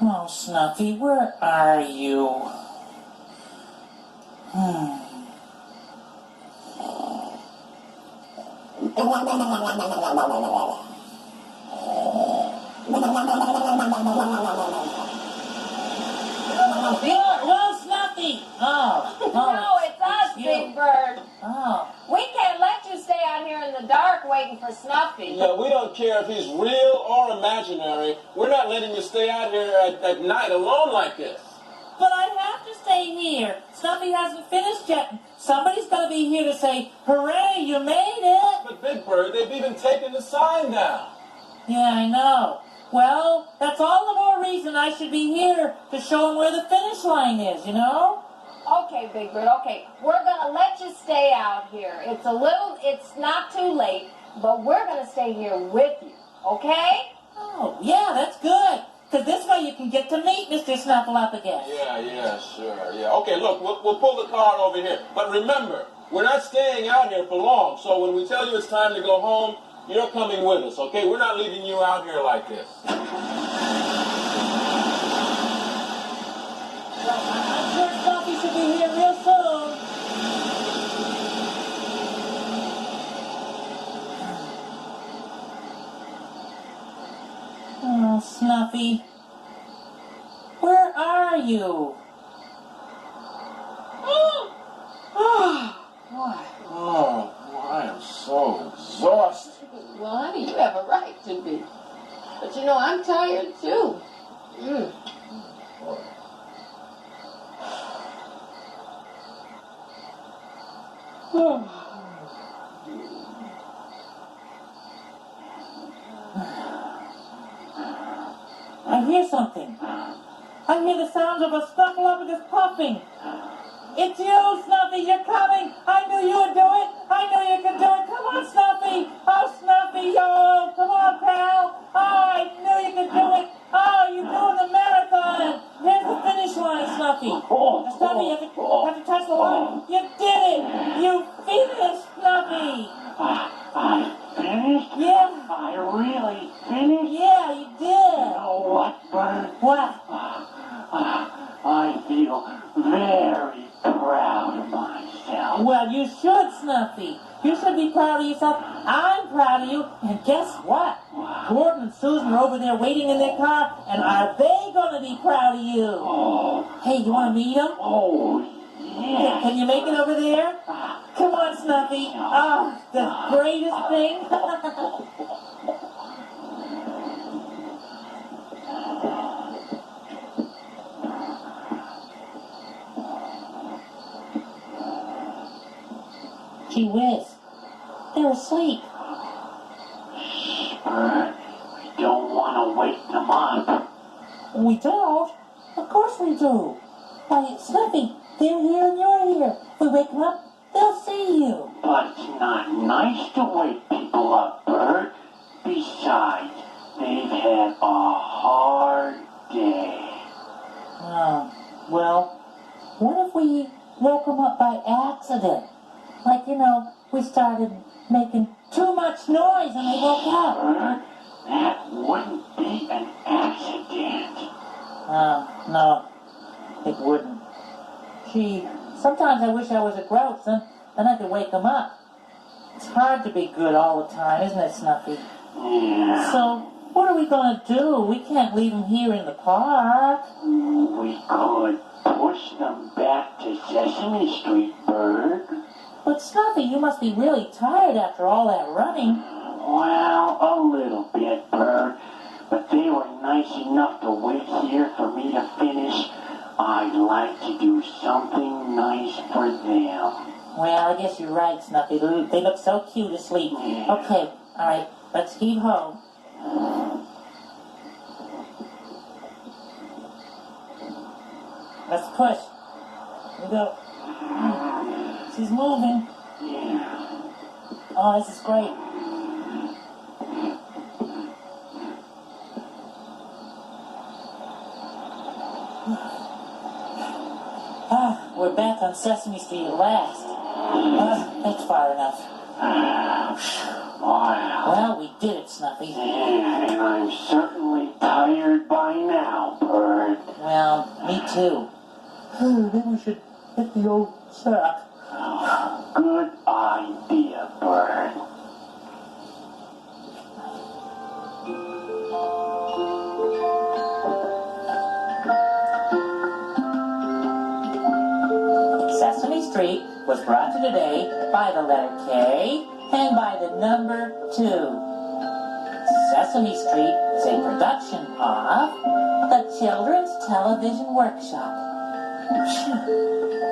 Oh, Snuffy, where are you? Well, Snuffy! No, it's us, Big Bird. Oh. We can't let you stay out here in the dark waiting for Snuffy. Yeah, we don't care if he's real or imaginary. We're not letting you stay out here at night alone like this. But I have to stay here. Snuffy hasn't finished yet. Somebody's going to be here to say, hooray, you made it. But Big Bird, they've even taken the sign down. Yeah, I know. Well, that's all the more reason I should be here to show him where the finish line is, you know? Okay, Big Bird, okay. We're going to let you stay out here. It's not too late, but we're going to stay here with you, okay? Oh, yeah, that's good. Because this way you can get to meet Mr. Snuffleup again. Yeah, sure, yeah. Okay, look, we'll pull the car over here. But remember, we're not staying out here for long, so when we tell you it's time to go home, you're coming with us, okay? We're not leaving you out here like this. I'm sure Snuffy should be here real soon. Oh, Snuffy. Where are you? What? Oh, I am so exhausted. Well, honey, you have a right to be. But you know, I'm tired too. I hear something. I hear the sounds of a Snuffleupagus puffing. It's you, Snuffy. You're coming. I knew you would do it. I knew you could do it. Come on, Snuffy. Oh, Snuffy. Oh, come on, pal. Oh, I knew you could do it. Oh, you're doing the marathon. Here's the finish line, Snuffy. Snuffy, you have to touch the line. You did it. You finished, Snuffy. I finished? Yeah. I really finished? Yeah, you did. You know what, Bert? What? I feel very proud of myself. Well, you should, Snuffy. You should be proud of yourself. I'm proud of you. And guess what? Gordon and Susan are over there waiting in their car, and are they going to be proud of you? Oh, Hey, you want to meet them? oh, yeah. Can you make it over there? Come on, Snuffy. Oh, the greatest thing. Gee whiz. They're asleep. Bert, we don't want to wake them up. We don't? Of course we do. Why, Snuffy, they're here and you're here. If we wake them up, they'll see you. But it's not nice to wake people up, Bert. Besides, they've had a hard day. Well, what if we woke them up by accident? Like, you know, we started making too much noise and they woke up. Bert, that wouldn't be an accident. No, it wouldn't. Gee, sometimes I wish I was a grouch, then I could wake them up. It's hard to be good all the time, isn't it, Snuffy? Yeah. So, what are we going to do? We can't leave them here in the park. We could push them back to Sesame Street, Bert. But Snuffy, you must be really tired after all that running. Well, a little bit, Bert. But they were nice enough to wait here for me to finish. I'd like to do something nice for them. Well, I guess you're right, Snuffy. They look so cute asleep. Yeah. Okay, all right, let's heave ho. Let's push. Here we go. She's moving. Yeah. Oh, this is great. We're back on Sesame Street at last. That's far enough. Wow. Well, we did it, Snuffy. Yeah, and I'm certainly tired by now, Bird. Well, me too. Maybe we should hit the old sack. Good idea, Bird. Sesame Street was brought to you today by the letter K and by the number 2. Sesame Street is a production of the Children's Television Workshop. Phew.